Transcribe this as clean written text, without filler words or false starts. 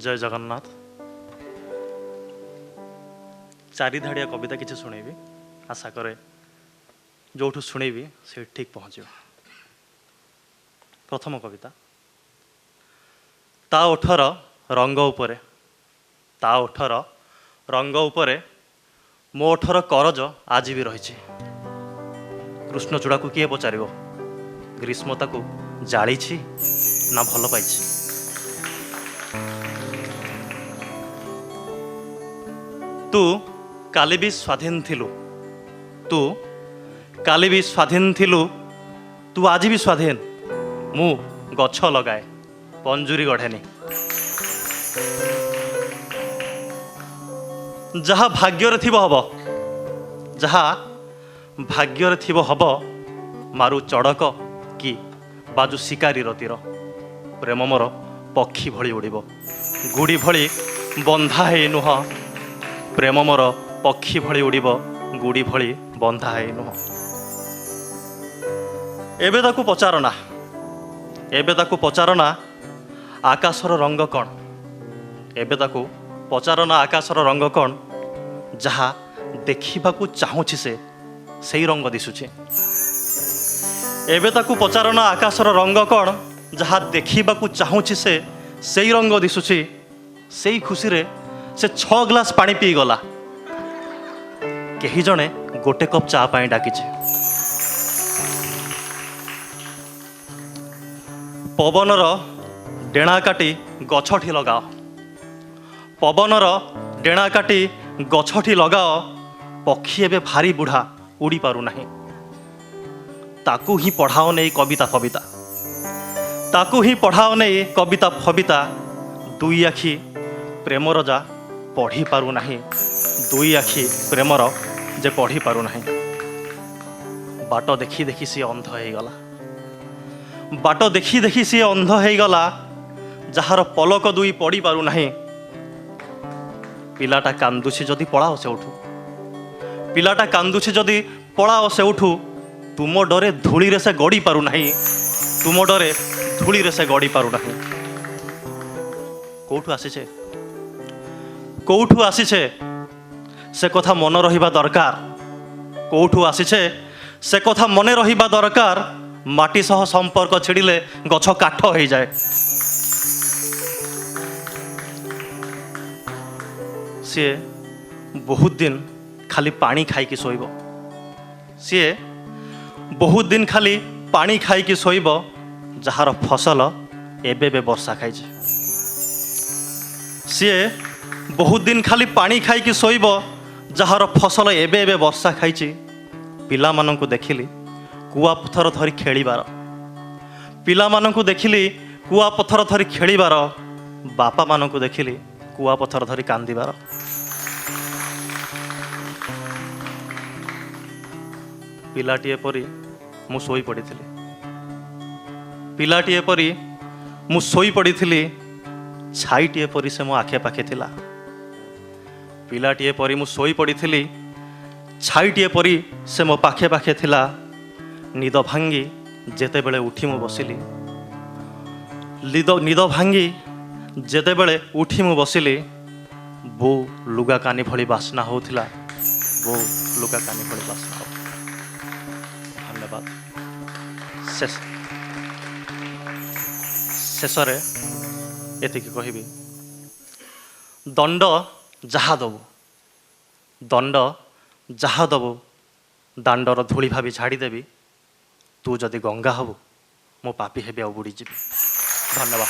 जय जगन्नाथ। चारि धाड़िया कविता किसी शुणेबी, आशा करे जो शुणेबी से ठीक पहुँच। प्रथम कविता। ता ओठर रंग उपरे, ता ओठर रंग उपरे मो ओठर करज आज भी रही। कृष्णचूड़ा को किए पचार, ग्रीष्मता को जाड़ी ना भल पाई। तू काली भी स्वाधीन थिलु, तू काली भी स्वाधीन थिलु, तू आज भी स्वाधीन। मु गछ लगाए पंजुरी गढ़ेनी। जहा भाग्यर थिबो हब, जहा भाग्यर थिबो हब। मारु चड़क कि बाजु शिकारीर तीर। प्रेम मोर पक्षी भली उड़िब, गुड़ी भली बंधा है नुह। प्रेम मोर पक्षी भली उड़िब, गुड़ी भली बंधा है नुह। एबे ताकू पचारना, एबे ताकू पचारना आकाशर रंग कौन। एबे ताकू पचारना आकाशर रंग कौन। जहा देखिबाकू चाहूछि से सही रंग दिसुछि। एबे ताकू पचारना आकाशर रंग कौन। जहा देखिबाकू चाहूछि से सही रंग दिसुछि। सेई खुशी रे से 6 ग्लास पानी पी गला। केही जणे गोटे कप चा पाई डाकिछि। पवनर डेणा काटी गछठी लगाओ, पवनर डेणा काटी गछठी लगाओ। पक्षी एबे भारी बुढ़ा उड़ी पारु नहीं। ताकू ही पढ़ाओ नहीं कविता फबिता, ताकू ही पढ़ाओ नहीं कविता फबिता। दुई आखि प्रेमर जा पढ़ी पारु नहीं, दुई आखि प्रेमर जे पढ़ी पारु नहीं। बाट देखी देखी सी अंध हो गला, बाट देखी देखी सी अंध हो गला। जार पलक दुई पड़ी पारु नहीं। पिलाटा कांदुछि जदि पलाओ से उठू, पिलाटा कांदुछि जदि पलाओ से उठू। तुम डरे धूली रे से गड़ी पारु नहीं, तुम डरे धूली रे से गड़ी पारु नहीं। कोठू आसीछे, कोठू आसीछे से कथा मन रहिबा दरकार। कोठू आसीछे से कथा मने रहिबा दरकार। माटी सह संपर्क छिड़िले गछ काठ हो जाए। सी बहुत दिन खाली पानी खाई कि सोइब, सी बहुत दिन खाली पानी खाई कि सोइब। जार फसल एबे बे वर्षा खाई। सी बहुत दिन खाली पानी खाई कि सोइब। जार फसल एबे एबे वर्षा खाई। पिला माननकु देखिली कुआ पथर धरी खेलिबार, पिला माननकु देखिली कुआ पथर धरी खेलिबार। बापा माननकु देखिली कुआ पथर धरी कांदिबार। पिलाटीए परी मु सोई पड़िथिली, पिलाटीए परी मु सोई पड़िथिली। छाईटीए परी से मो आखे पाखे थिला। पिलाटीए परी मु सोई पड़िथिली, छाईटीए परी से मो पाखे पाखे थिला। निद भांगी जेते बेले उठी मु बसिली, निद भांगी जेते बेले उठी मु बसिली। बो लुगा कानी भली बास्ना होथिला, बो लुगा कानी भली बास्ना हो। धन्यवाद। शेषरे एतिकी कहिबी, दंड जहा दबु, दंड जहा दबु दांडर धूली भाभी छाड़ीदेवी। तू जदि गंगा हबु मो पापी हेबी आ बुड़ी जीवी। धन्यवाद।